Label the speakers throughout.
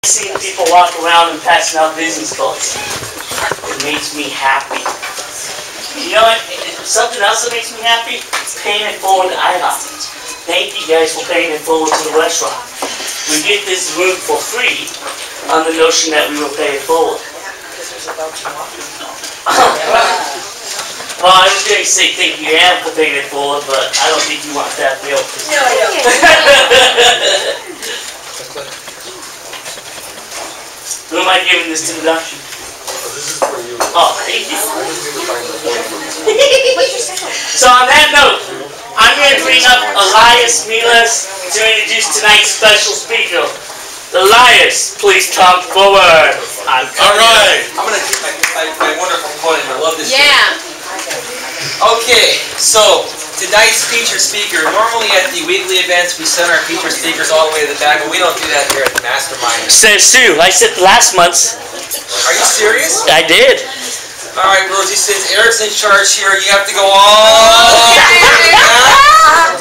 Speaker 1: Seeing people walk around and passing out business cards, it makes me happy. You know what? Something else that makes me happy? Paying it forward to IHOP. Thank you guys for paying it forward to the restaurant. We get this room for free on the notion that we will pay it forward. Well, I was going to say thank you, Ann, for paying it forward, but I don't think you want that bill.
Speaker 2: No, I don't.
Speaker 1: Who am I giving this introduction?
Speaker 3: This is for you.
Speaker 1: Oh, thank you.
Speaker 3: I just need to find the phone.
Speaker 1: So on that note, I'm going to bring up Elias Melas to introduce tonight's special speaker. Elias, please come forward.
Speaker 4: All right. I'm going to keep my wonderful podium. I love this.
Speaker 2: Yeah.
Speaker 4: Okay, so tonight's featured speaker. Normally at the weekly events, we send our featured speakers all the way to the back, but we don't do that here at the Mastermind.
Speaker 1: Says Sue. I said last month's.
Speaker 4: Are you serious?
Speaker 1: I did.
Speaker 4: All right, Rosie, since Eric's in charge here, you have to go all the way back,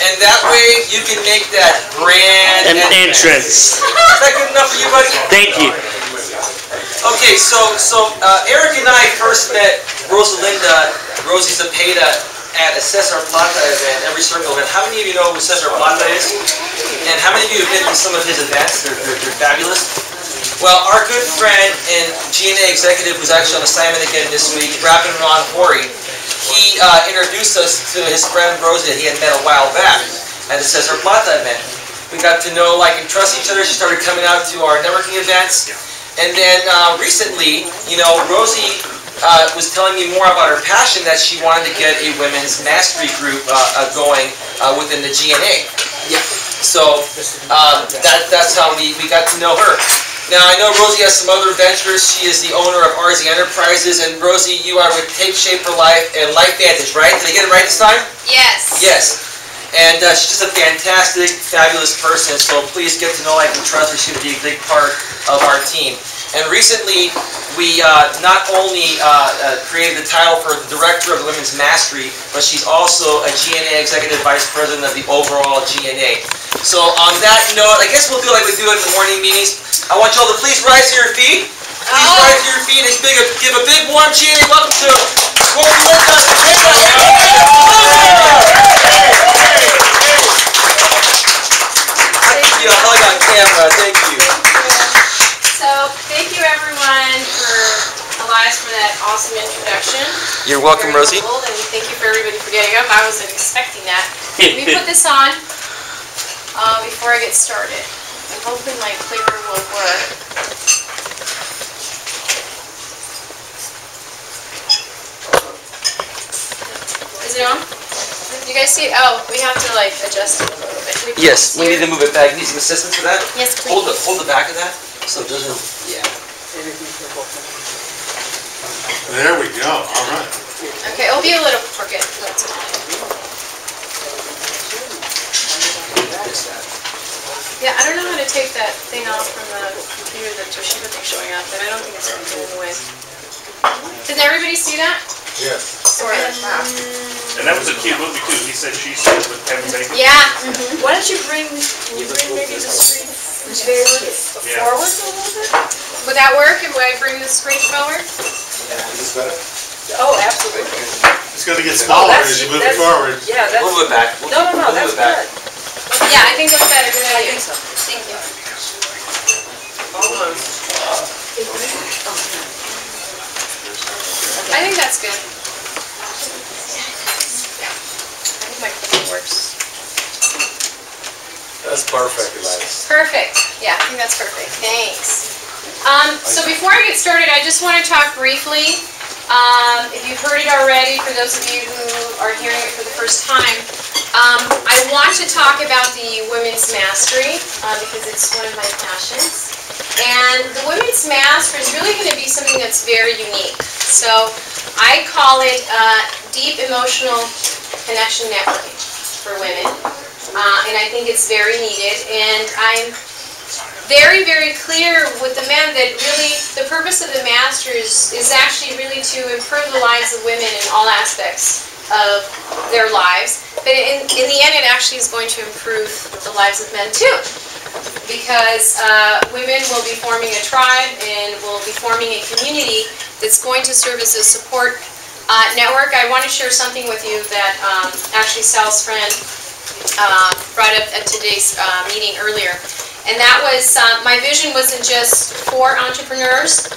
Speaker 4: and that way you can make that grand
Speaker 1: entrance.
Speaker 4: Is that good enough for you, buddy?
Speaker 1: Thank you.
Speaker 4: Okay, so Eric and I first met Rosie Zepeda at a Cesar Plata event, every circle event. How many of you know who Cesar Plata is? And how many of you have been to some of his events? They're fabulous. Well, our good friend and GNA executive, who's actually on assignment again this week, Rappin' Ron Horry, he introduced us to his friend Rosie that he had met a while back at the Cesar Plata event. We got to know, like, and trust each other. She started coming out to our networking events. And then recently, you know, Rosie was telling me more about her passion that she wanted to get a women's mastery group going within the GNA. Yeah. So that's how we got to know her. Now, I know Rosie has some other ventures. She is the owner of RZ Enterprises. And Rosie, you are with Tape Shape for Life and Life Vantage, right? Did I get it right this time?
Speaker 2: Yes.
Speaker 4: Yes. And she's just a fantastic, fabulous person. So please get to know, like, and trust her. She would be a big part of our team. And recently, we not only created the title for the Director of Women's Mastery, but she's also a GNA Executive Vice President of the overall GNA. So on that note, I guess we'll do like we do in the morning meetings. I want y'all to please rise to your feet. Please rise to your feet and give a big warm GNA welcome to Rosalinda Zepeda. Thank you. I'll hug on camera. Thank you.
Speaker 2: So, thank you everyone Elias for that awesome introduction.
Speaker 4: You're welcome, Rosie.
Speaker 2: Humbled, and thank you for everybody for getting up. I wasn't expecting that. Let me put this on before I get started. I'm hoping my clicker will work. Is it on? You guys see it? Oh, we have to like adjust it a little bit.
Speaker 4: Yes, we need to move it back. Need some assistance for that?
Speaker 2: Yes, please.
Speaker 4: Hold the back of that so it doesn't. Yeah.
Speaker 3: There we go. All right.
Speaker 2: Okay, it'll be a little crooked. That's fine. Yeah, I don't know how to take that thing off from the computer, the Toshiba thing showing up, but I don't think it's going to go away. Did everybody see that?
Speaker 3: Yes.
Speaker 2: Sort of.
Speaker 5: And that was a cute movie too. He said, she said, with everybody.
Speaker 2: Yeah.
Speaker 6: Why don't you bring maybe the screen forward a little bit?
Speaker 2: Would that work if I bring the screen forward?
Speaker 3: Is this better?
Speaker 6: Oh, absolutely.
Speaker 3: It's going to get smaller as you move it forward.
Speaker 6: Yeah, that's...
Speaker 4: Move it back.
Speaker 6: No, that's good.
Speaker 2: Yeah, I think that's better. Good
Speaker 6: I
Speaker 2: idea.
Speaker 6: think so.
Speaker 2: Thank you. I think that's good. I think my clicker works.
Speaker 3: That's perfect, Elias.
Speaker 2: Perfect. Yeah, I think that's perfect. Thanks. So before I get started, I just want to talk briefly. If you've heard it already, for those of you who are hearing it for the first time, I want to talk about the Women's Mastery because it's one of my passions. And the Women's Mastery is really going to be something that's very unique. So I call it Deep Emotional Connection Networking for women. And I think it's very needed. And I'm very, very clear with the men that really the purpose of the Masters is actually really to improve the lives of women in all aspects of their lives. But in the end, it actually is going to improve the lives of men too. because women will be forming a tribe and will be forming a community that's going to serve as a support network. I want to share something with you that actually Sal's friend brought up at today's meeting earlier. And that was, my vision wasn't just for entrepreneurs.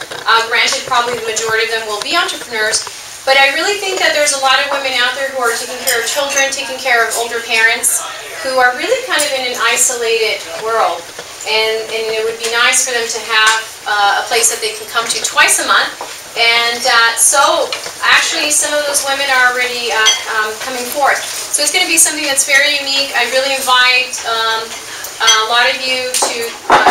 Speaker 2: Granted, probably the majority of them will be entrepreneurs. But I really think that there's a lot of women out there who are taking care of children, taking care of older parents, who are really kind of in an isolated world. And it would be nice for them to have a place that they can come to twice a month. And so actually some of those women are already coming forth. So it's going to be something that's very unique. I really invite a lot of you to,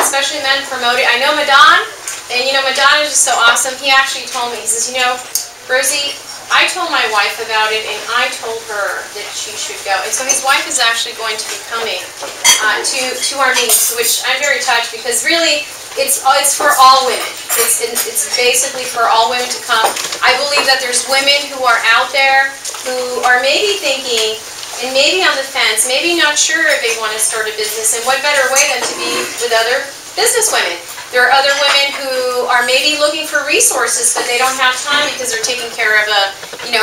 Speaker 2: especially men, promote it. I know Madan, and you know, Madan is just so awesome. He actually told me, he says, you know, Rosie, I told my wife about it, and I told her that she should go. And so his wife is actually going to be coming to our meetings, which I'm very touched, because really, it's for all women. It's basically for all women to come. I believe that there's women who are out there who are maybe thinking, and maybe on the fence, maybe not sure if they want to start a business, and what better way than to be with other business women. There are other women who are maybe looking for resources, but they don't have time because they're taking care of a,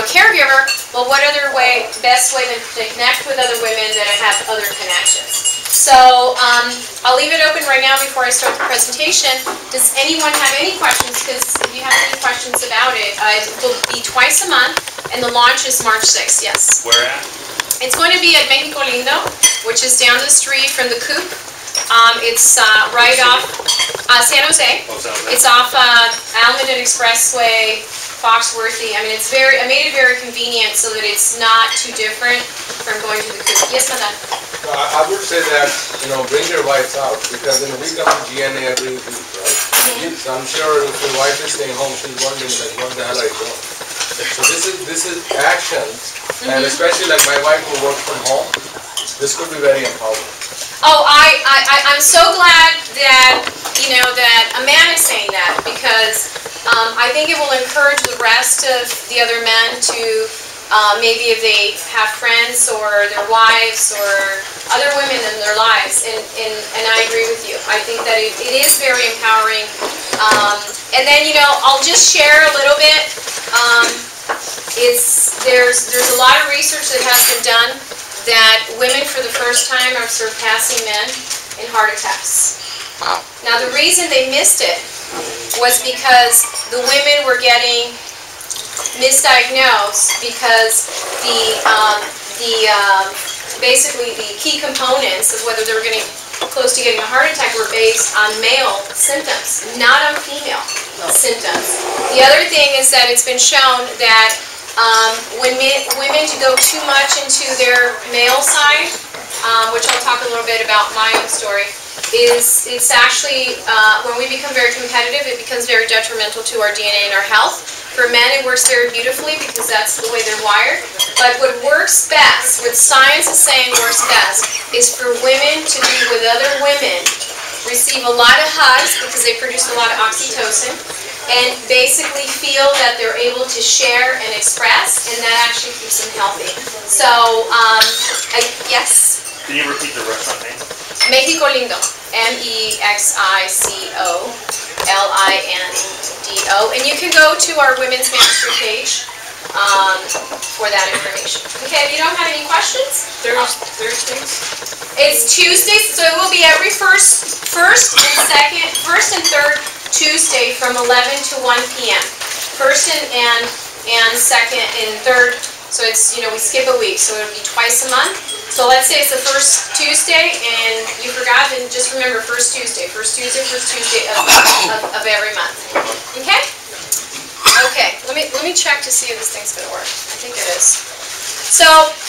Speaker 2: caregiver. Well, what other way, best way than to connect with other women that have other connections? So I'll leave it open right now before I start the presentation. Does anyone have any questions? Because if you have any questions about it, it will be twice a month, and the launch is March 6th. Yes.
Speaker 5: Where at?
Speaker 2: It's going to be at Mexico Lindo, which is down the street from the Coop. It's right off San Jose.
Speaker 5: Oh, San Jose.
Speaker 2: It's off Almaden Expressway, Foxworthy. I mean, I made it very convenient so that it's not too different from going to the Coop. Yes, Madam?
Speaker 3: I would say that, bring your wives out, because we come to GNA every week, right? So I'm sure if your wife is staying home, she's wondering, like, what the hell are you doing? So this is actions, and especially like my wife who works from home, this could be very empowering.
Speaker 2: Oh, I'm so glad that, that a man is saying that, because I think it will encourage the rest of the other men to maybe if they have friends or their wives or other women in their lives, and I agree with you. I think that it is very empowering. And then, I'll just share a little bit. There's a lot of research that has been done that women for the first time are surpassing men in heart attacks.
Speaker 7: Wow.
Speaker 2: Now the reason they missed it was because the women were getting misdiagnosed because basically the key components of whether they were getting close to getting a heart attack were based on male symptoms, not on female symptoms. The other thing is that it's been shown that when women go too much into their male side, which I'll talk a little bit about my own story, it's actually, when we become very competitive, it becomes very detrimental to our DNA and our health. For men, it works very beautifully because that's the way they're wired. But what works best, what science is saying works best, is for women to be with other women, receive a lot of hugs because they produce a lot of oxytocin, and basically feel that they're able to share and express, and that actually keeps them healthy. So, yes?
Speaker 5: Can you repeat the restaurant name?
Speaker 2: Mexico Lindo. MEXICOLINDO. And you can go to our Women's Mastery page for that information. Okay, if you don't have any questions? Thursdays? It's Tuesdays, so it will be every first and third Tuesday from 11 to 1 p.m. First and second and third, so it's, we skip a week, so it'll be twice a month. So let's say it's the first Tuesday, and you forgot, then just remember first Tuesday of every month. Okay? Okay, let me check to see if this thing's gonna work. I think it is. So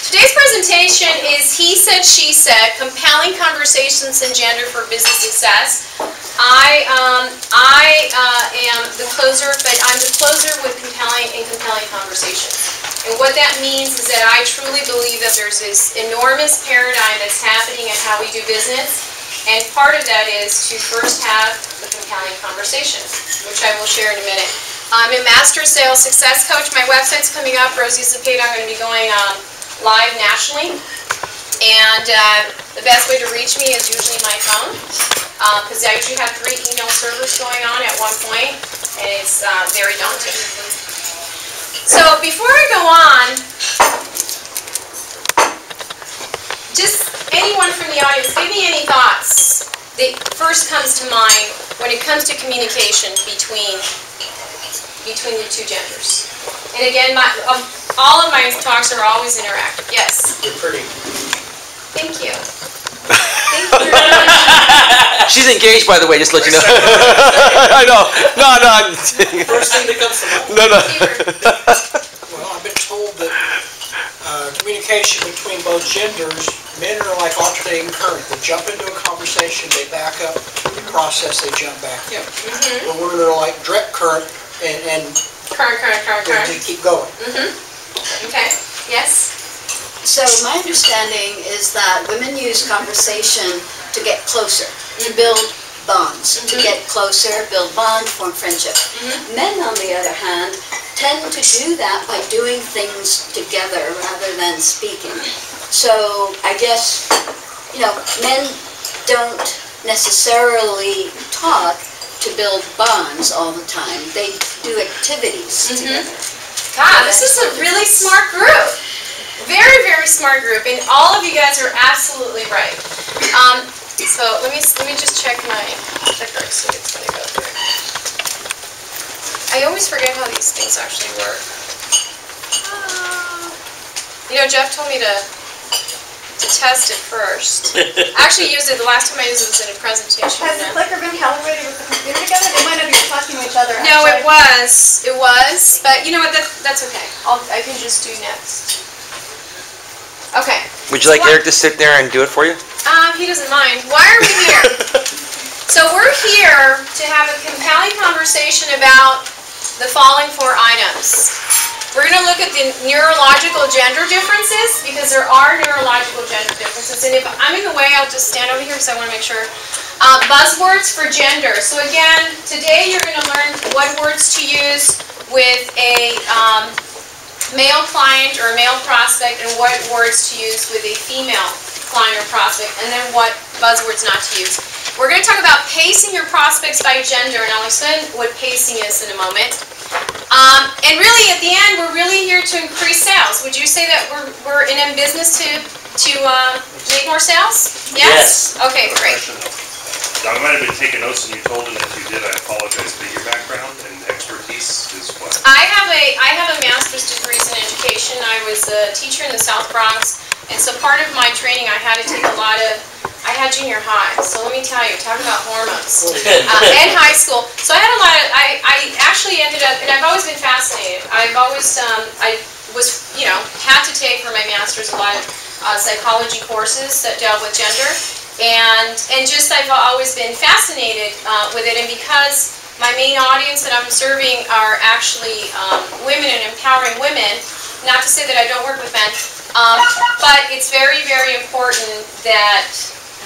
Speaker 2: today's presentation is He Said, She Said, Compelling Conversations in Gender for Business Success. I am the closer, but I'm the closer with compelling conversations. And what that means is that I truly believe that there's this enormous paradigm that's happening in how we do business, and part of that is to first have the compelling conversation, which I will share in a minute. I'm a Master Sales Success Coach. My website's coming up, Rosie Zepeda. I'm going to be going live nationally. And the best way to reach me is usually my phone, because I usually have 3 email servers going on at one point, and it's very daunting. So before I go on, just anyone from the audience, give me any thoughts that first comes to mind when it comes to communication between the 2 genders. And again, all of my talks are always interactive. Yes?
Speaker 7: You're pretty.
Speaker 2: Thank you. Thank you.
Speaker 4: She's engaged, by the way, just to let you know. I know. No.
Speaker 7: First thing that comes to mind.
Speaker 4: No.
Speaker 8: Well, I've been told that communication between both genders, men are like alternating current. They jump into a conversation, they back up, the process, they jump back in. But women are like direct current and
Speaker 2: Current.
Speaker 8: they keep going.
Speaker 2: Okay. Yes?
Speaker 9: So my understanding is that women use conversation to get closer, to build bonds, to get closer, build bond, form friendship. Men, on the other hand, tend to do that by doing things together rather than speaking. So I guess, men don't necessarily talk to build bonds all the time. They do activities together.
Speaker 2: God, this is a really smart group. Very, very smart group, and all of you guys are absolutely right. So let me just check my clicker, see if it's going to go through. I always forget how these things actually work. Jeff told me to test it first. I actually used it the last time I used it was in a presentation.
Speaker 6: Has the clicker been calibrated with the computer together? They might not be talking to each other.
Speaker 2: No, it was, but you know what? That's okay. I can just do next. Okay.
Speaker 4: Would you like Eric to sit there and do it for you?
Speaker 2: He doesn't mind. Why are we here? So we're here to have a compelling conversation about the following 4 items. We're going to look at the neurological gender differences, because there are neurological gender differences. And if I'm in the way, I'll just stand over here because I want to make sure. Buzzwords for gender. So again, today you're going to learn what words to use with a male client or a male prospect, and what words to use with a female client or prospect, and then what buzzwords not to use. We're going to talk about pacing your prospects by gender, and I'll explain what pacing is in a moment. And really, at the end, we're really here to increase sales. Would you say that we're in business to make more sales? Yes? Okay, great.
Speaker 5: I might have been taking notes and you told him that you did. I apologize, but your background and expertise is what?
Speaker 2: I have a master's degree in education. I was a teacher in the South Bronx, and so part of my training I had to take I had junior high, so let me tell you, talk about hormones, and high school. So I had a lot of, I actually ended up, and I've always been fascinated. I've always, I was, had to take for my master's a lot of psychology courses that dealt with gender. And just I've always been fascinated with it, and because my main audience that I'm serving are actually women and empowering women, not to say that I don't work with men, but it's very, very important that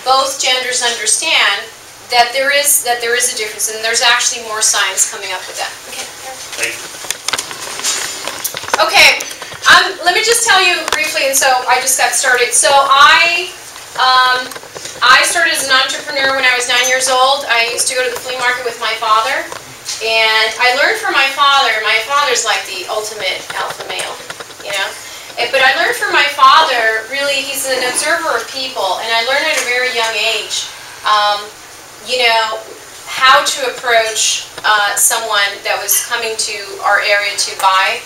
Speaker 2: both genders understand that there is a difference, and there's actually more science coming up with that. Okay. Okay. Let me just tell you briefly, and so I just got started. So I started as an entrepreneur when I was 9 years old. I used to go to the flea market with my father, and I learned from my father. My father's like the ultimate alpha male, But I learned from my father, really, he's an observer of people, and I learned at a very young age, how to approach someone that was coming to our area to buy,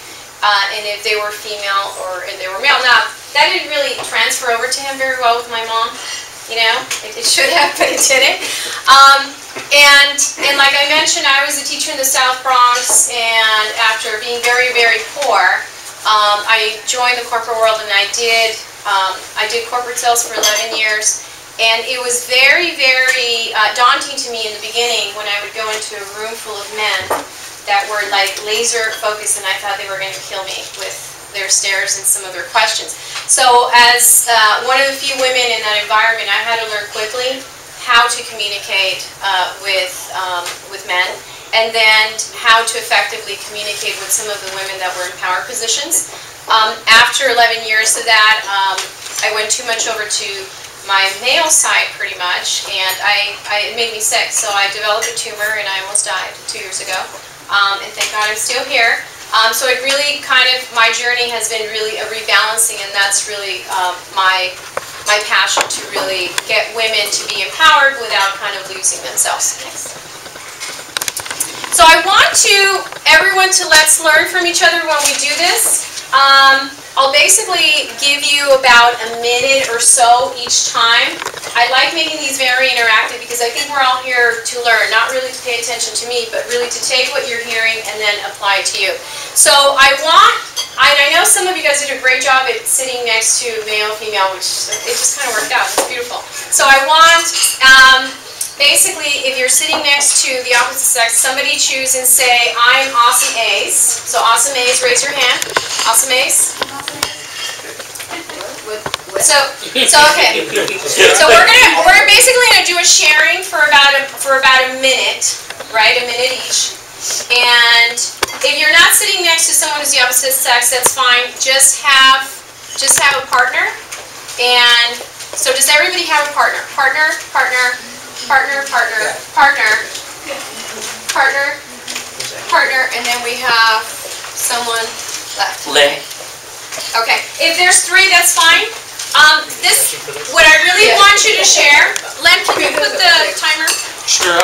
Speaker 2: and if they were female or if they were male. Now, that didn't really transfer over to him very well with my mom. It should have, but it didn't. And like I mentioned, I was a teacher in the South Bronx, and after being very, very poor, I joined the corporate world, and I did corporate sales for 11 years. And it was very, very daunting to me in the beginning when I would go into a room full of men that were like laser focused, and I thought they were going to kill me with their stares and some of their questions. So as one of the few women in that environment, I had to learn quickly how to communicate with men, and then how to effectively communicate with some of the women that were in power positions. After 11 years of that, I went too much over to my male side pretty much, and it made me sick. So I developed a tumor, and I almost died 2 years ago. And thank God I'm still here. So it really my journey has been really a rebalancing, and that's really my passion, to really get women to be empowered without kind of losing themselves. So I want everyone to let's learn from each other when we do this. I'll basically give you about a minute or so each time. I like making these very interactive because I think we're all here to learn, not really to pay attention to me, but really to take what you're hearing and then apply it to you. So I know some of you guys did a great job at sitting next to male, female, which it just kind of worked out. It's beautiful. So I want, basically, if you're sitting next to the opposite sex, somebody choose and say, I'm awesome A's. So awesome A's, raise your hand. Awesome A's. So okay. So we're basically gonna do a sharing for about a minute, right? A minute each. And if you're not sitting next to someone who's the opposite sex, that's fine. Just have a partner. And so does everybody have a partner? Partner, partner, partner, partner, partner, partner, partner, and then we have someone left.
Speaker 1: Lay.
Speaker 2: Okay. If there's 3, that's fine. What I really want you to share, Len, can you put the timer?
Speaker 10: Sure.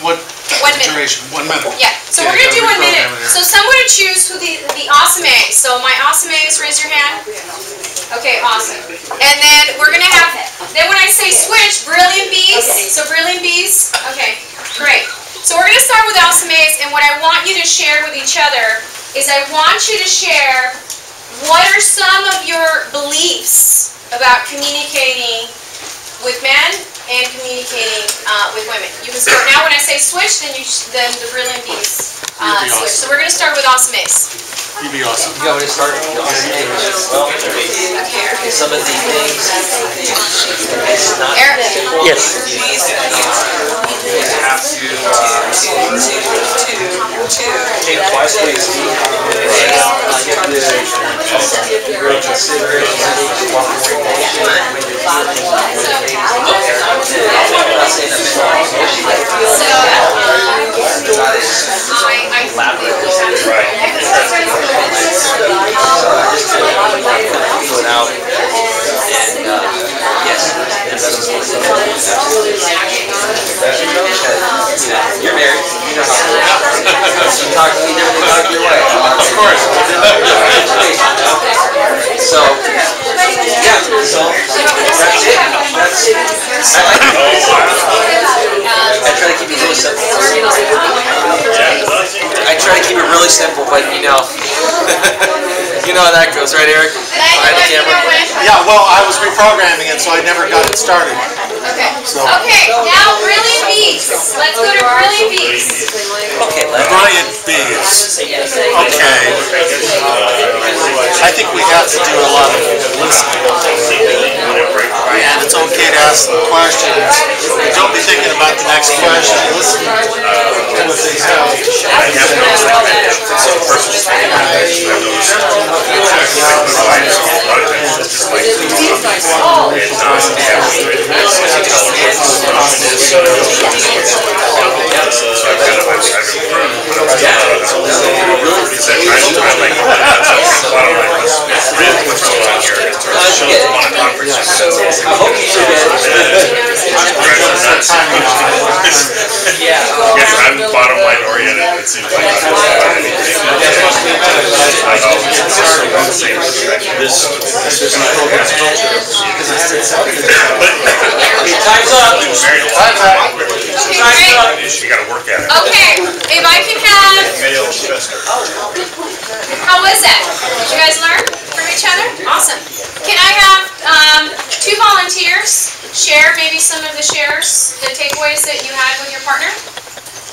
Speaker 10: What
Speaker 2: 1 minute.
Speaker 10: duration? 1 minute.
Speaker 2: Yeah. So we're going to do 1 minute. So someone to choose who the awesome A. So my awesome A's, raise your hand. Okay, awesome. And then we're going to have, then when I say switch, brilliant B's. So brilliant B's. Okay, great. So we're going to start with awesome A's, and what I want you to share with each other is I want you to share what are some of your beliefs about communicating with men and communicating with women. You can start now. When I say switch, then the brilliant B's switch. So we're going to start with awesome A's.
Speaker 10: You'd be awesome.
Speaker 4: You want me to start with the awesome A's? Well, some of the things it's not simple.
Speaker 1: Yes.
Speaker 4: You have to take twice what you see. You have to be very considerate of one orientation when you're dealing with things. I'm not saying that men are put out and yes, you're married, you know how you talk your way.
Speaker 10: Of course.
Speaker 4: So yeah, so that's it. I try to keep it really simple. I try to keep it really simple, but you know how that goes, right, Eric? Behind the camera.
Speaker 10: Yeah, well, I was reprogramming it, so I never got it started.
Speaker 2: Okay.
Speaker 10: So.
Speaker 2: Okay, now brilliant B's. Let's go to brilliant B's.
Speaker 4: Okay,
Speaker 10: Brilliant B's. Okay. I think we have to do a lot of listening. And it's okay to ask the questions. Don't be thinking about the next question. Listen to what they have.
Speaker 4: I hope you forget.
Speaker 5: Yes, I'm bottom line oriented. It seems like I'm not about anything. I always start with the same perspective.
Speaker 4: Time's up.
Speaker 2: Okay, great.
Speaker 5: You gotta work at it.
Speaker 2: Okay, if I can have, how was that? Did you guys learn from each other? Awesome. Can I have 2 volunteers share maybe some of the shares, the takeaways that you had with your partner?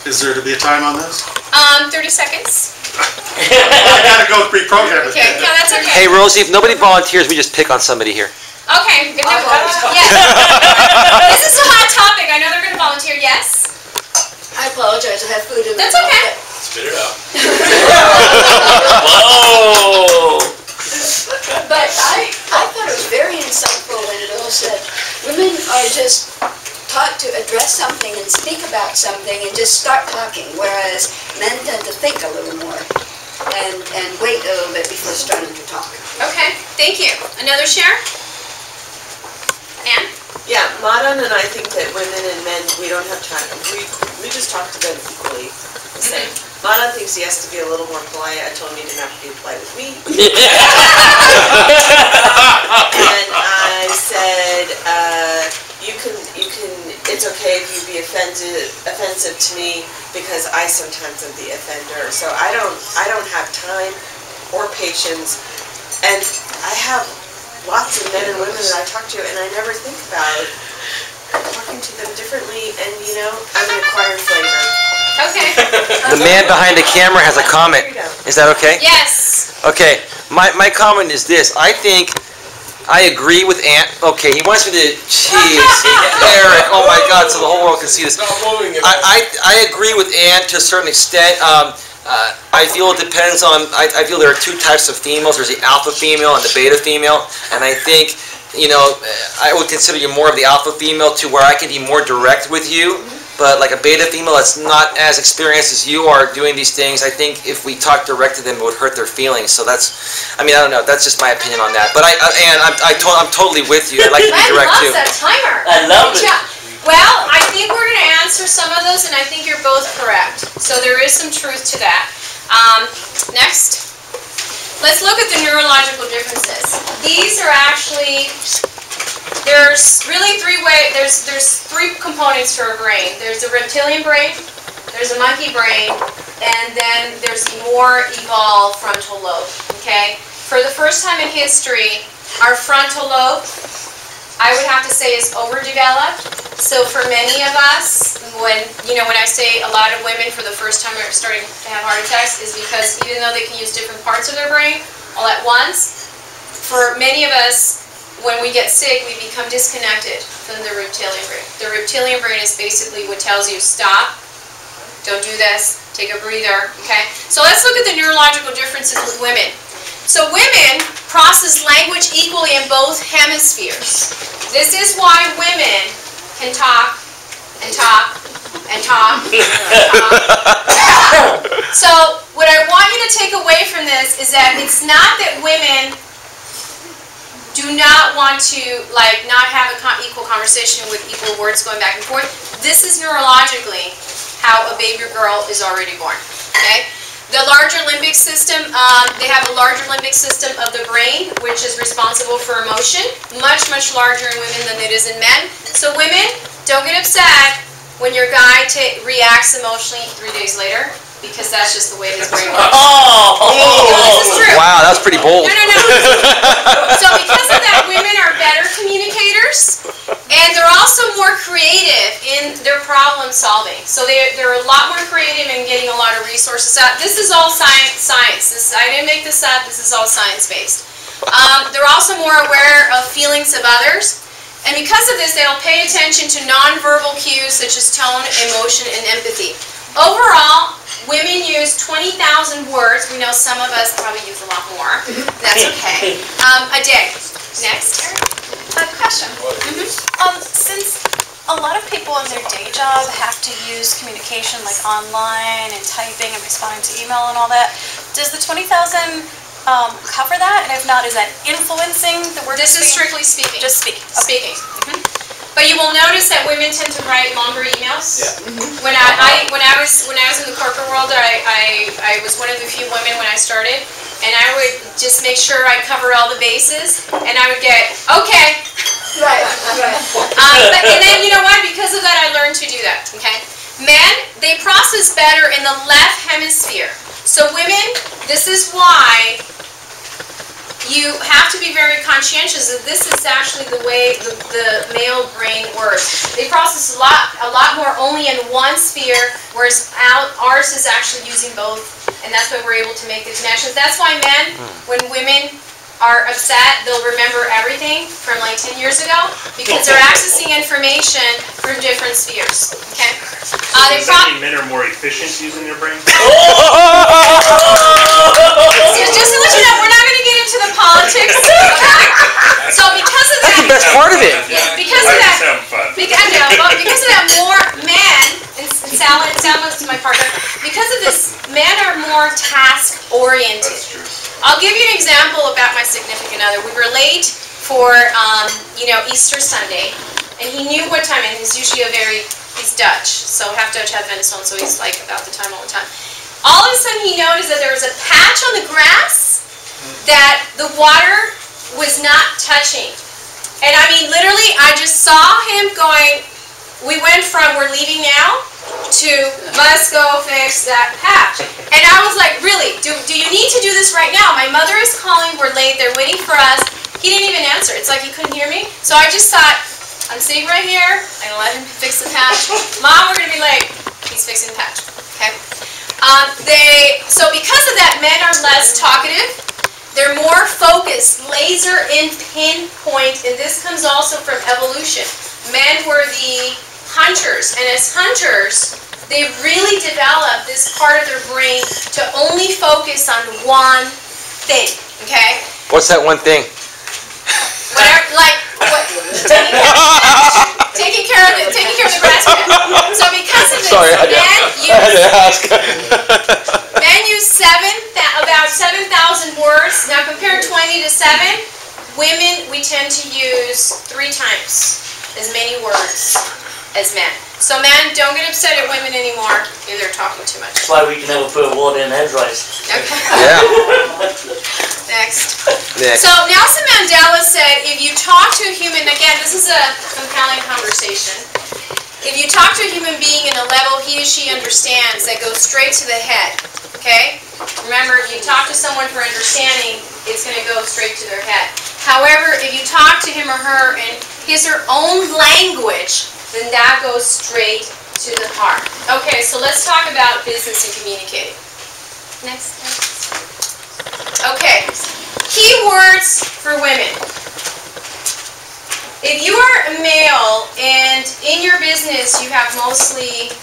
Speaker 10: Is there to be a time on this?
Speaker 2: 30 seconds.
Speaker 10: I gotta go reprogram it.
Speaker 2: Okay, yeah, that's okay.
Speaker 4: Hey, Rosie, if nobody volunteers, we just pick on somebody here.
Speaker 2: Okay, if yes. This is a hot topic. I know they're going to volunteer. Yes?
Speaker 9: I apologize, I have food in my
Speaker 2: That's okay.
Speaker 5: Spit it out.
Speaker 1: Whoa!
Speaker 9: But I thought it was very insightful when Bill said, women are just taught to address something and speak about something and just start talking, whereas men tend to think a little more and wait a little bit before starting to talk.
Speaker 2: Okay, thank you. Another share? Ann?
Speaker 6: Yeah, Madan and I think that women and men, we don't have time. We just talk to them equally the same. Madan thinks he has to be a little more polite. I told him he didn't have to be polite with me. And I said, it's okay if you be offensive to me because I sometimes am the offender. So I don't have time or patience, and I have lots of men and women that I talk to, and I never think about talking to them differently. And I'm an acquired flavor.
Speaker 2: Okay.
Speaker 4: The man behind the camera has a comment. Is that okay?
Speaker 2: Yes.
Speaker 4: Okay, my comment is this. I think I agree with Ant. Okay, he wants me to, jeez, Eric, oh my God, so the whole world can see this. I agree with Ant to a certain extent. I feel it depends on, I feel there are two types of females. There's the alpha female and the beta female. And I think, I would consider you more of the alpha female to where I can be more direct with you. But like a beta female that's not as experienced as you are doing these things, I think if we talk direct to them, it would hurt their feelings. So that's, I don't know, that's just my opinion on that. But I'm totally with you. I like to be direct too.
Speaker 2: That timer.
Speaker 1: I love it.
Speaker 2: Well, I think we're going to answer some of those, and I think you're both correct. So there is some truth to that. Next, let's look at the neurological differences. These are actually, there's really there's three components to our brain. There's the reptilian brain, there's a monkey brain, and then there's the more evolved frontal lobe, okay? For the first time in history, our frontal lobe, I would have to say, is overdeveloped. So for many of us, when I say a lot of women for the first time are starting to have heart attacks, is because even though they can use different parts of their brain all at once, for many of us, when we get sick, we become disconnected from the reptilian brain. The reptilian brain is basically what tells you, stop, don't do this, take a breather, okay? So let's look at the neurological differences with women. So women process language equally in both hemispheres. This is why women can talk and talk and talk and talk. So what I want you to take away from this is that it's not that women do not want to not have an equal conversation with equal words going back and forth. This is neurologically how a baby girl is already born. Okay? The larger limbic system, they have a larger limbic system of the brain, which is responsible for emotion, much, much larger in women than it is in men. So women, don't get upset when your guy reacts emotionally 3 days later, because that's just the way his brain works. This is true.
Speaker 4: Wow, that's pretty bold.
Speaker 2: No. So because of that, women are better communicators, and they're also more creative in their problem solving. So they're a lot more creative in getting a lot of resources out. This is all science. I didn't make this up. This is all science-based. They're also more aware of feelings of others. And because of this, they'll pay attention to nonverbal cues such as tone, emotion, and empathy. Overall, women use 20,000 words. We know some of us probably use a lot more. That's okay. A day. Next.
Speaker 11: A question. Since a lot of people in their day job have to use communication like online and typing and responding to email and all that, does the 20,000 cover that? And if not, is that influencing the work?
Speaker 2: This is strictly speaking.
Speaker 11: Just speaking.
Speaker 2: Speaking. But you will notice that women tend to write longer emails. Yeah. When I was in the corporate world, I was one of the few women when I started, and I would just make sure I cover all the bases, and I would get okay.
Speaker 9: Right.
Speaker 2: And then you know what? Because of that, I learned to do that. Okay. Men, they process better in the left hemisphere. So women, this is why you have to be very conscientious that this is actually the way the male brain works. They process a lot more only in one sphere, whereas ours is actually using both, and that's why we're able to make the connections. That's why men, when women are upset, they'll remember everything from like 10 years ago because they're accessing information from different spheres. Okay?
Speaker 5: Does that mean men are more efficient using their brain?
Speaker 2: So just to let you know, we're not going to get into the politics
Speaker 4: that's part of it.
Speaker 2: Because
Speaker 5: I
Speaker 2: of
Speaker 5: was
Speaker 2: that,
Speaker 5: just having fun.
Speaker 2: because of that, more men, and Salma's my partner, because of this, men are more task-oriented.
Speaker 5: That's true.
Speaker 2: I'll give you an example about my significant other. We were late for, Easter Sunday, and he knew what time, and he's usually he's Dutch, so half Dutch, half Venezuelan, so he's like about the time all the time. All of a sudden he noticed that there was a patch on the grass that the water was not touching. And I mean, literally, I just saw him going, we went from we're leaving now to must go fix that patch. And I was like, really, do you need to do this right now? My mother is calling, we're late, they're waiting for us. He didn't even answer. It's like he couldn't hear me. So I just thought, I'm sitting right here, I'm gonna let him fix the patch. Mom, we're gonna be late. He's fixing the patch, okay? So because of that, men are less talkative. They're more focused, laser in pinpoint, and this comes also from evolution. Men were the hunters, and as hunters, they really develop this part of their brain to only focus on one thing, okay?
Speaker 4: What's that one thing?
Speaker 2: Whatever, taking care of the grass pit. So because of this, men use about 7,000 words. Now compare 20 to 7. Women, we tend to use 3 times as many words as men. So men, don't get upset at women anymore if they're talking too much.
Speaker 1: That's why we can never put a water in edgewise.
Speaker 2: Okay.
Speaker 4: Yeah.
Speaker 2: Next. So Nelson Mandela said, if you talk to a human, again, this is a compelling conversation. If you talk to a human being in a level he or she understands, that goes straight to the head, okay? Remember, if you talk to someone for understanding, it's going to go straight to their head. However, if you talk to him or her in his or her own language, then that goes straight to the heart. Okay, so let's talk about business and communicating. Next. Okay, keywords for women. If you are a male and in your business you have mostly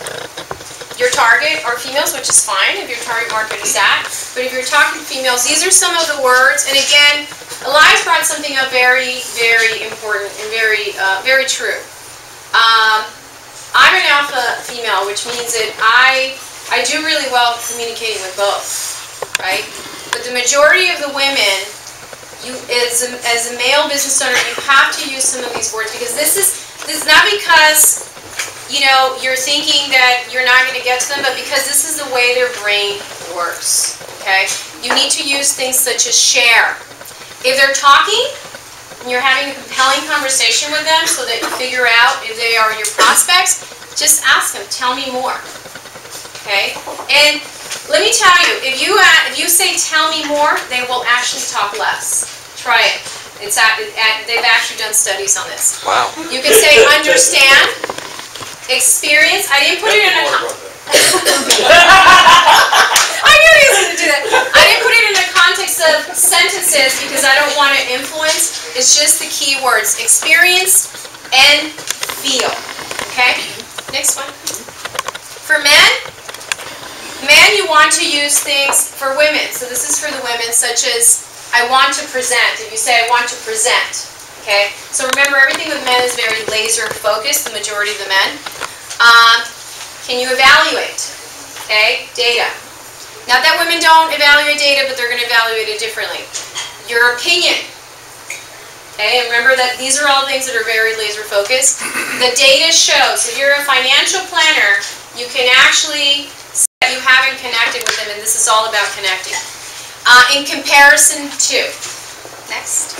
Speaker 2: your target are females, which is fine if your target market is that, but if you're talking females, these are some of the words, and again, Elias brought something up very, very important and very true. I'm an alpha female, which means that I do really well communicating with both, right? But the majority of the women, as a male business owner, you have to use some of these words, because this is not because you're thinking that you're not going to get to them, but because this is the way their brain works. Okay, you need to use things such as share. If they're talking, and you're having a compelling conversation with them so that you figure out if they are your prospects, just ask them, tell me more. Okay? And let me tell you, if you say tell me more, they will actually talk less. Try it. They've actually done studies on this.
Speaker 4: Wow.
Speaker 2: You can say understand, experience. I didn't put it in a I knew he was going to do that. I didn't put it in the context of sentences because I don't want to influence. It's just the key words. Experience and feel. Okay? Next one. For men, you want to use things for women. So this is for the women, such as I want to present. If you say I want to present. Okay? So remember, everything with men is very laser focused, the majority of the men. Can you evaluate? Okay, data. Not that women don't evaluate data, but they're going to evaluate it differently. Your opinion. Okay, and remember that these are all things that are very laser focused. The data shows, if you're a financial planner, you can actually see that you haven't connected with them, and this is all about connecting. In comparison to. Next.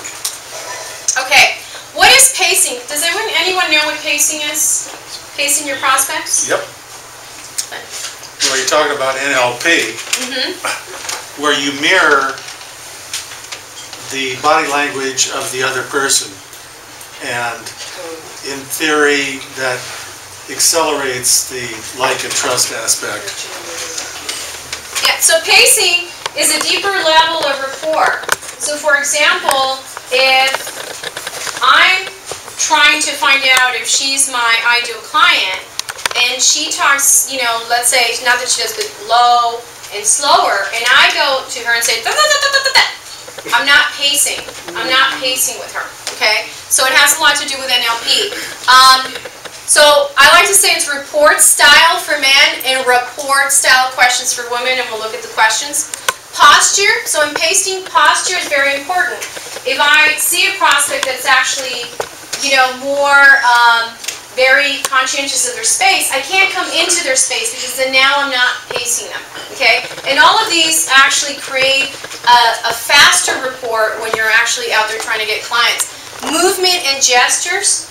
Speaker 2: Okay, what is pacing? Does anyone know what pacing is? Pacing your prospects?
Speaker 10: Yep. Well, you're talking about NLP, where you mirror the body language of the other person, and in theory that accelerates the like and trust aspect.
Speaker 2: Yeah, so pacing is a deeper level of rapport. So for example, if I'm trying to find out if she's my ideal client, and she talks, let's say, not that she does, but low and slower, and I go to her and say, da, da, da, da, da, da. I'm not pacing. I'm not pacing with her, okay? So it has a lot to do with NLP. So I like to say it's report style for men and report style questions for women, and we'll look at the questions. Posture, so in pasting, posture is very important. If I see a prospect that's actually, you know, more very conscientious of their space, I can't come into their space because then now I'm not pacing them, okay? And all of these actually create a faster report when you're actually out there trying to get clients. Movement and gestures,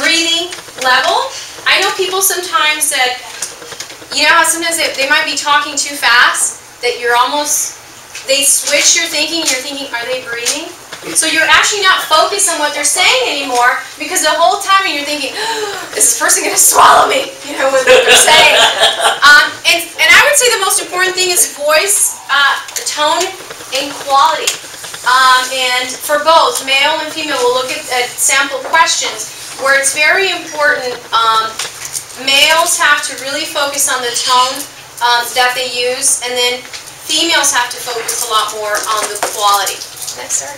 Speaker 2: breathing, level. I know people sometimes that, you know how sometimes they might be talking too fast, that you're almost, they switch your thinking, you're thinking, are they breathing? So you're actually not focused on what they're saying anymore, because the whole time you're thinking, is this person going to swallow me? You know, with what they're saying. And I would say the most important thing is voice, tone, and quality. And for both, male and female, we'll look at sample questions where it's very important. Males have to really focus on the tone that they use, and then females have to focus a lot more on the quality. Next, sir.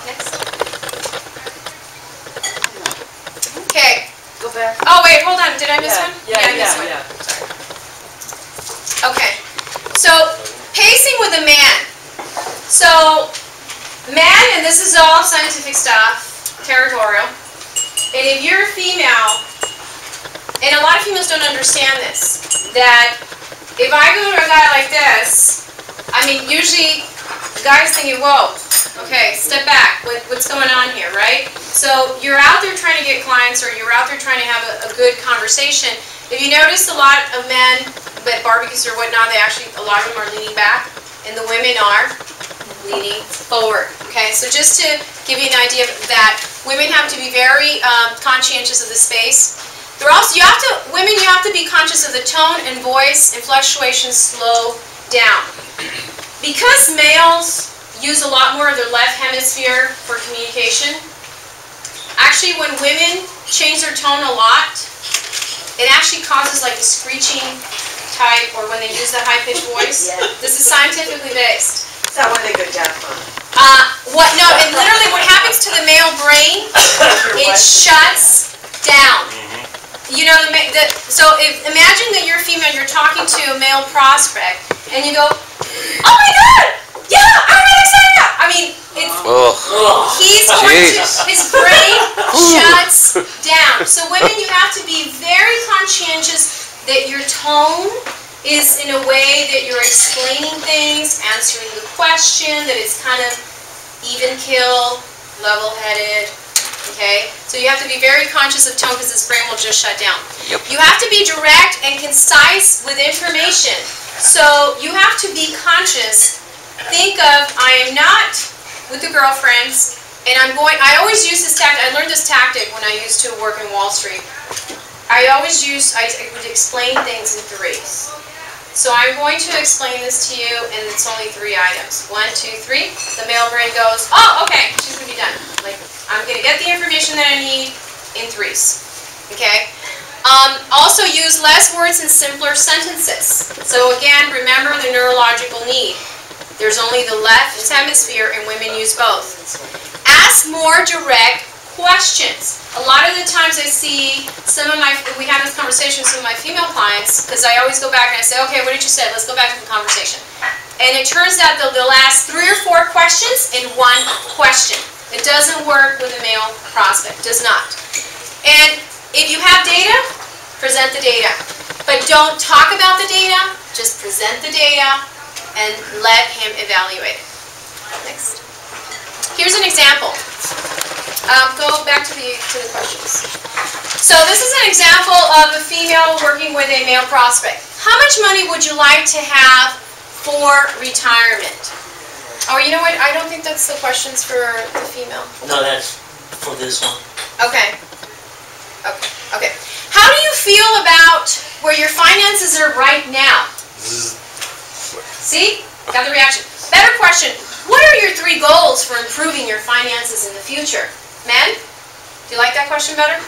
Speaker 2: Next. Okay.
Speaker 6: Go back.
Speaker 2: Oh wait, hold on. Did I miss one?
Speaker 6: Yeah,
Speaker 2: I missed one.
Speaker 6: yeah.
Speaker 2: Sorry. Okay. So pacing with a man. So men, and this is all scientific stuff, territorial. And if you're a female, and a lot of females don't understand this, that if I go to a guy like this, I mean, usually the guy's thinking, whoa, okay, step back, what's going on here, right? So you're out there trying to get clients, or you're out there trying to have a good conversation. If you notice, a lot of men at barbecues or whatnot, they actually, a lot of them are leaning back, and the women are leaning forward. Okay, so just to give you an idea of that, women have to be very conscientious of the space. They're also, women, you have to be conscious of the tone and voice and fluctuations slow down. Because males use a lot more of their left hemisphere for communication, actually when women change their tone a lot, it actually causes like a screeching type, or when they use the high-pitched voice.
Speaker 6: Yeah.
Speaker 2: This is scientifically based.
Speaker 6: Is that when they go deaf on?
Speaker 2: No, and literally what happens to the male brain, it shuts down. You know, so imagine that you're female, you're talking to a male prospect, and you go, oh my God, yeah, I'm really excited. I mean, he's going to, his brain shuts down. So women, you have to be very conscientious that your tone is in a way that you're explaining things, answering the question, that it's kind of even kill, level-headed, okay? So you have to be very conscious of tone, because his brain will just shut down. Yep. You have to be direct and concise with information. So you have to be conscious. Think of, I am not with the girlfriends, and I always use this tactic. I learned this tactic when I used to work in Wall Street. I would explain things in threes. So I'm going to explain this to you, and it's only 3 items. 1, 2, 3. The male brain goes, oh, okay, she's going to be done. Like, I'm going to get the information that I need in threes. Okay? Also use less words and simpler sentences. So again, remember the neurological need. There's only the left hemisphere, and women use both. Ask more direct questions. A lot of the times I see we have this conversation with some of my female clients, because I always go back and I say, okay, what did you say? Let's go back to the conversation. And it turns out they'll ask 3 or 4 questions in 1 question. It doesn't work with a male prospect, does not. And if you have data, present the data. But don't talk about the data, just present the data and let him evaluate it. Next. Here's an example. Go back to the questions. So this is an example of a female working with a male prospect. How much money would you like to have for retirement? Oh, you know what? I don't think that's the questions for the female.
Speaker 1: No, that's for this one.
Speaker 2: Okay. Okay. How do you feel about where your finances are right now? See? Got the reaction. Better question. What are your 3 goals for improving your finances in the future? Men? Do you like that question better?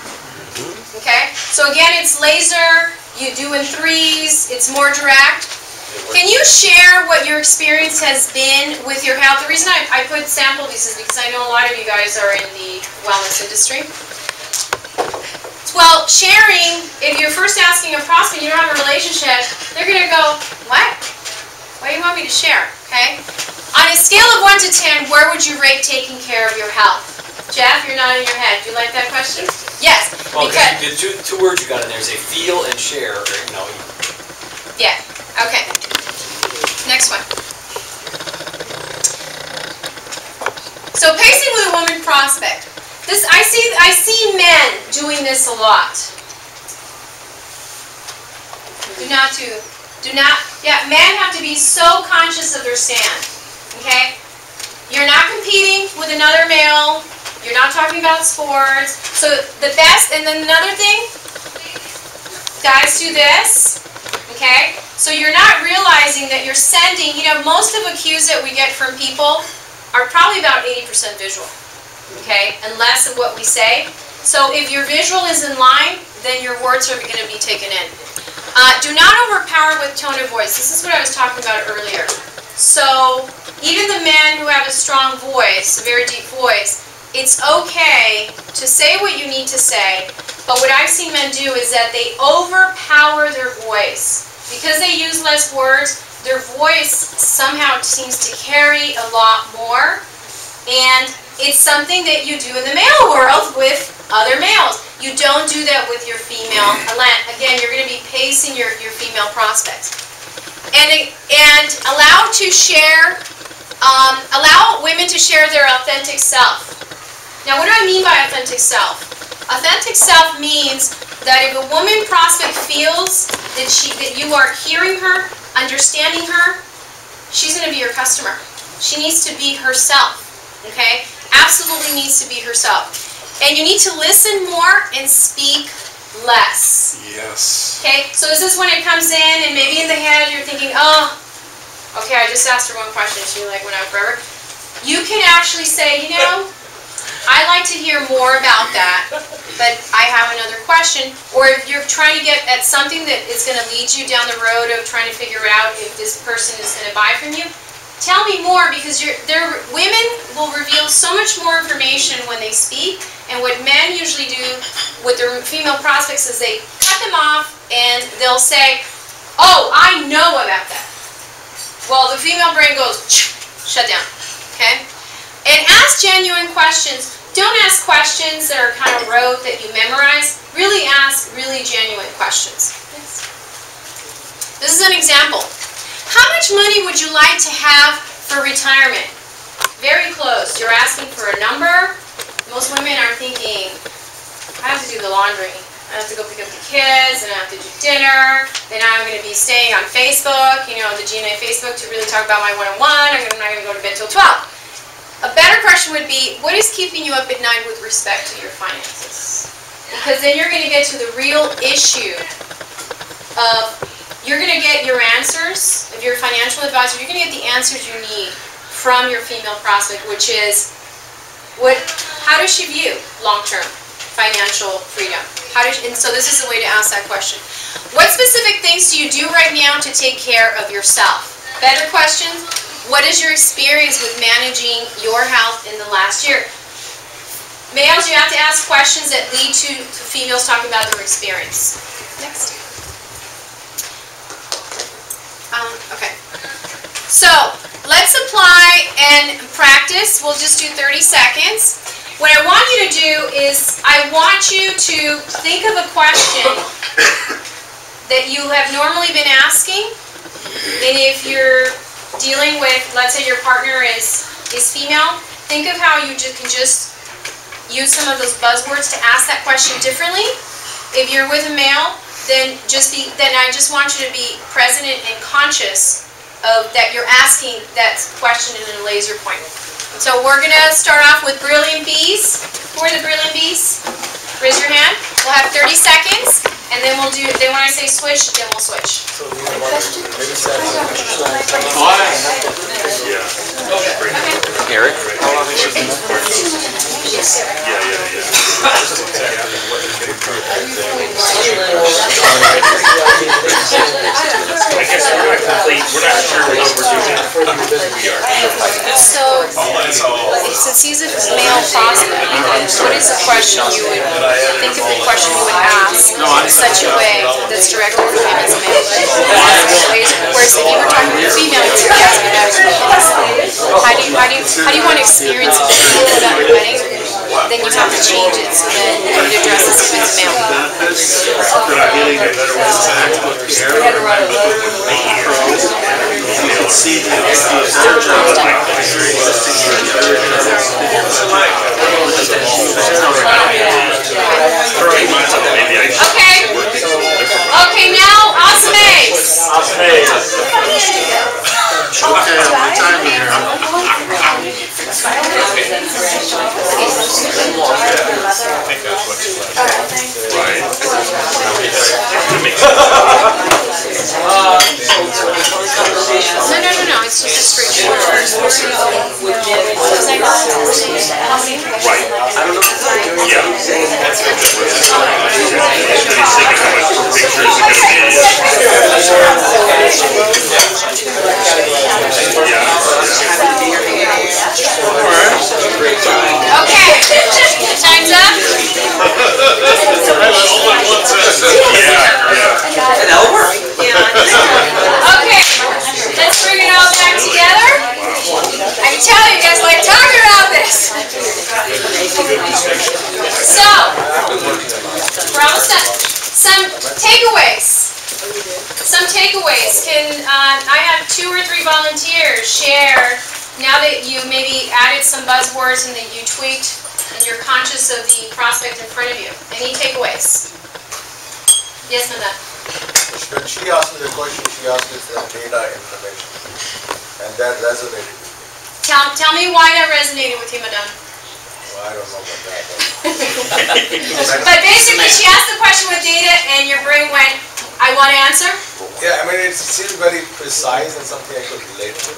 Speaker 2: Okay. So again, it's laser. You do in threes. It's more direct. Can you share what your experience has been with your health? The reason I put sample these is because I know a lot of you guys are in the wellness industry. Well, sharing, if you're first asking a prospect, you don't have a relationship, they're going to go, what? What do you want me to share? Okay? On a scale of 1 to 10, where would you rate taking care of your health? Jeff, you're nodding your head. Do you like that question? Yes.
Speaker 7: Well,
Speaker 2: Because,
Speaker 7: the two words you got in there is a feel and share, or, you know.
Speaker 2: yeah. Okay. Next one. So pacing with a woman prospect. This I see men doing this a lot. Men have to be so conscious of their stand. Okay? You're not competing with another male. You're not talking about sports. So the best, and then another thing, guys do this. Okay? So you're not realizing that you're sending, most of the cues that we get from people are probably about 80% visual. Okay? And less of what we say. So if your visual is in line, then your words are going to be taken in. Do not overpower with tone of voice. This is what I was talking about earlier. So even the men who have a strong voice, a very deep voice, it's okay to say what you need to say, but what I've seen men do is that they overpower their voice. Because they use less words, their voice somehow seems to carry a lot more, and it's something that you do in the male world with other males. You don't do that with your female. Again, you're going to be pacing your female prospects. And allow women to share their authentic self. Now, what do I mean by authentic self? Authentic self means that if a woman prospect feels that you are hearing her, understanding her, she's going to be your customer. She needs to be herself. Okay? Absolutely needs to be herself. And you need to listen more and speak less.
Speaker 10: Yes.
Speaker 2: Okay? So this is when it comes in, and maybe in the head you're thinking, oh, okay, I just asked her one question. She went on forever. You can actually say, I'd like to hear more about that, but I have another question. Or if you're trying to get at something that is going to lead you down the road of trying to figure out if this person is going to buy from you, tell me more, because women will reveal so much more information when they speak, and what men usually do with their female prospects is they cut them off and they'll say, oh, I know about that. Well, the female brain goes, shut down. Okay? And ask genuine questions. Don't ask questions that are kind of rote that you memorize. Really ask really genuine questions. This is an example. How much money would you like to have for retirement? Very close. You're asking for a number. Most women are thinking, I have to do the laundry. I have to go pick up the kids, and I have to do dinner. Then I'm going to be staying on Facebook, the GNA Facebook, to really talk about my one-on-one. I'm not going to go to bed till 12. A better question would be, what is keeping you up at night with respect to your finances? Because then you're going to get to the real issue of, you're going to get your answers. If you're a financial advisor, you're going to get the answers you need from your female prospect, which is, how does she view long-term financial freedom? And so this is the way to ask that question. What specific things do you do right now to take care of yourself? Better question, what is your experience with managing your health in the last year? Males, you have to ask questions that lead to females talking about their experience. Next. Okay. So, let's apply and practice. We'll just do 30 seconds. What I want you to do is, I want you to think of a question that you have normally been asking. And if you're dealing with, let's say your partner is female, think of how you can just use some of those buzzwords to ask that question differently. If you're with a male, then I just want you to be present and conscious of that you're asking that question in a laser point. So we're going to start off with Brilliant Bees. Who are the Brilliant Bees? Raise your hand. We'll have 30 seconds, and then we'll then when I say switch, then we'll switch.
Speaker 7: Eric?
Speaker 5: How long has she been I guess we're
Speaker 2: sees a male prospect, what is the question you would think of the question you would ask in such a way that's directed to him as a male? Whereas if you were talking to a female, you would be asking about how do you want to experience and feel about your wedding? Then you have to change it so that it addresses him as a male. Okay, now Osmaze.
Speaker 10: Okay, what time here?
Speaker 2: No, it's just a straight shot. Okay, time's up. Okay, let's bring it all back together. I can tell you guys like talking about this. So, we're almost done. Some takeaways. I have 2 or 3 volunteers share, now that you maybe added some buzzwords and that you tweaked and you're conscious of the prospect in front of you. Any takeaways? Yes, Melas.
Speaker 10: When she asked me the question, she asked me for data information, and that resonated with me.
Speaker 2: Tell me why that resonated with you, Madame.
Speaker 10: Well, I don't know about that.
Speaker 2: But basically, she asked the question with data, and your brain went, I want to answer?
Speaker 10: Yeah, I mean, it seems very precise and something I could relate to.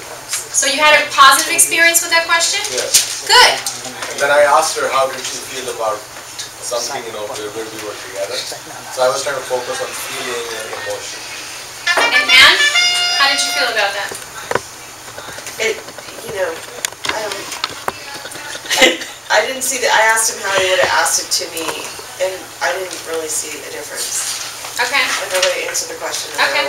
Speaker 2: So you had a positive experience with that question?
Speaker 10: Yes.
Speaker 2: Good.
Speaker 10: And then I asked her how did she feel about something, where we were together. So I was trying to focus on feeling and emotion.
Speaker 2: And Anne, how did you feel about that?
Speaker 6: I didn't see that. I asked him how he would have asked it to me, and I didn't really see a difference.
Speaker 2: Okay.
Speaker 6: I know how to answer the question.
Speaker 2: Okay.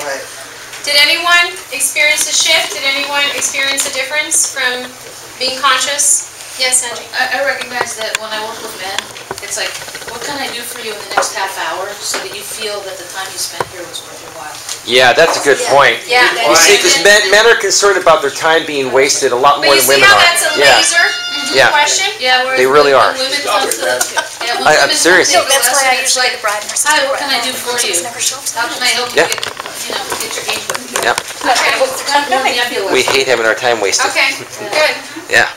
Speaker 2: Did anyone experience a shift? Did anyone experience a difference from being conscious? Yes, Angie.
Speaker 12: I recognize that when I work with men, it's like, what can I do for you in the next half hour so that you feel that the time you spent here was worth your while?
Speaker 4: Yeah, that's a good point.
Speaker 2: Yeah.
Speaker 4: You see, because men are concerned about their time being wasted a lot more than women are.
Speaker 2: But you see how that's a laser question?
Speaker 12: Yeah, whereas
Speaker 4: They really are.
Speaker 12: when women come to the,
Speaker 4: I'm serious.
Speaker 11: No, that's why I usually the bride and her
Speaker 12: hi, what can I do for you? How can I help you
Speaker 4: Yeah.
Speaker 12: get your game put together?
Speaker 4: Yep.
Speaker 2: Okay.
Speaker 12: It's kind of more nebulous.
Speaker 4: We hate having our time wasted.
Speaker 2: Okay, good.
Speaker 4: Yeah.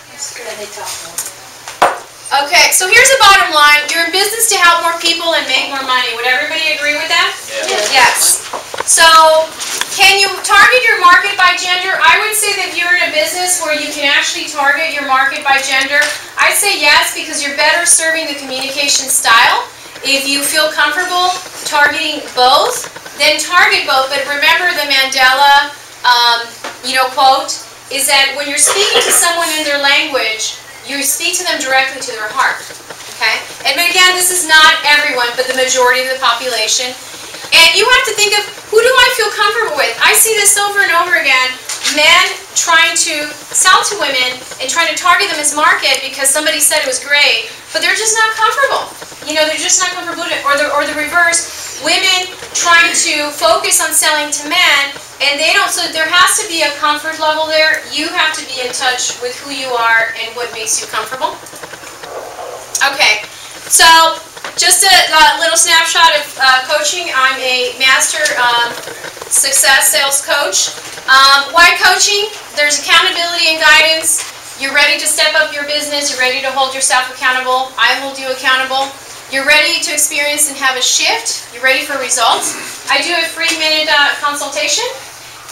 Speaker 2: Okay, so here's the bottom line. You're in business to help more people and make more money. Would everybody agree with that? Yes. So, can you target your market by gender? I would say that if you're in a business where you can actually target your market by gender, I'd say yes, because you're better serving the communication style. If you feel comfortable targeting both, then target both. But remember the Mandela, quote, is that when you're speaking to someone in their language, you speak to them directly to their heart, okay? And again, this is not everyone, but the majority of the population. And you have to think of, who do I feel comfortable with? I see this over and over again, men trying to sell to women and trying to target them as market because somebody said it was great, but they're just not comfortable. They're just not comfortable, or the reverse, women trying to focus on selling to men, and they don't, so there has to be a comfort level there. You have to be in touch with who you are and what makes you comfortable. Okay, so just a little snapshot of coaching. I'm a master success sales coach. Why coaching? There's accountability and guidance. You're ready to step up your business. You're ready to hold yourself accountable. I hold you accountable. You're ready to experience and have a shift. You're ready for results. I do a 3-minute consultation.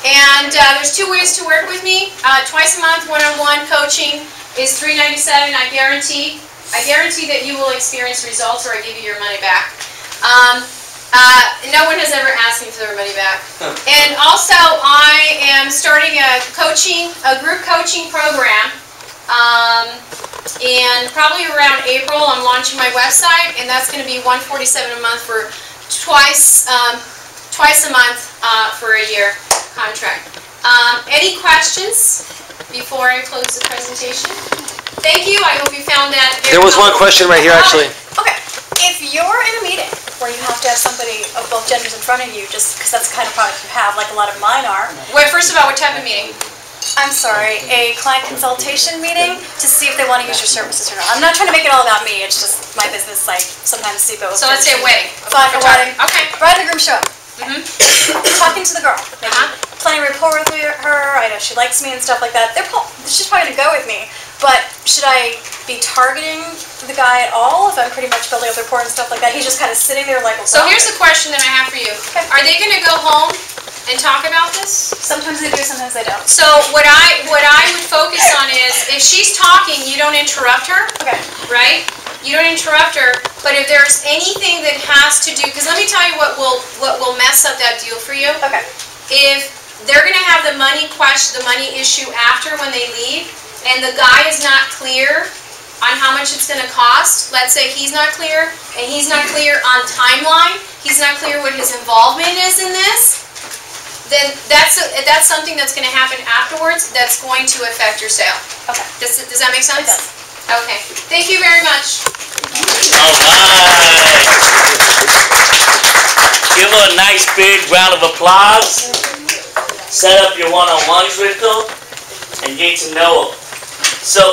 Speaker 2: And there's 2 ways to work with me. Twice a month, one-on-one coaching is $397. I guarantee that you will experience results, or I give you your money back. No one has ever asked me for their money back. And also, I am starting a group coaching program And probably around April, I'm launching my website, and that's going to be $147 a month for twice a month for a year contract. Any questions before I close the presentation? Thank you. I hope you found that very
Speaker 4: There was one
Speaker 2: helpful.
Speaker 4: question right here, actually.
Speaker 11: Okay, if you're in a meeting where you have to have somebody of both genders in front of you, just because that's the kind of product you have, like a lot of mine are.
Speaker 2: Wait, first of all, what type of meeting?
Speaker 11: I'm sorry, a client consultation meeting to see if they want to use your services or not. I'm not trying to make it all about me, it's just my business, like sometimes SIBO.
Speaker 2: So let's say a wedding.
Speaker 11: Fine, a wedding.
Speaker 2: Okay.
Speaker 11: Bride and groom show up. Talking to the girl, maybe playing rapport with her, I know she likes me and stuff like that. She's probably going to go with me, but should I be targeting the guy at all if I'm pretty much building up rapport and stuff like that? He's just kind of sitting there like,
Speaker 2: So here's the question that I have for you. Are they going to go home and talk about this?
Speaker 11: Sometimes they do, sometimes they don't.
Speaker 2: So what I would focus on is, if she's talking, you don't interrupt her.
Speaker 11: Okay.
Speaker 2: Right? You don't interrupt her, but if there's anything that has to do, because let me tell you what will mess up that deal for you.
Speaker 11: Okay.
Speaker 2: If they're going to have the money issue after when they leave, and the guy is not clear on how much it's going to cost, let's say he's not clear, and he's not clear on timeline, he's not clear what his involvement is in this, then that's something that's going to happen afterwards that's going to affect your sale.
Speaker 11: Okay.
Speaker 2: Does that make sense?
Speaker 11: It does.
Speaker 2: Okay. Thank you very much.
Speaker 1: All right. Give her a nice big round of applause. Set up your one-on-ones with her and get to know her. So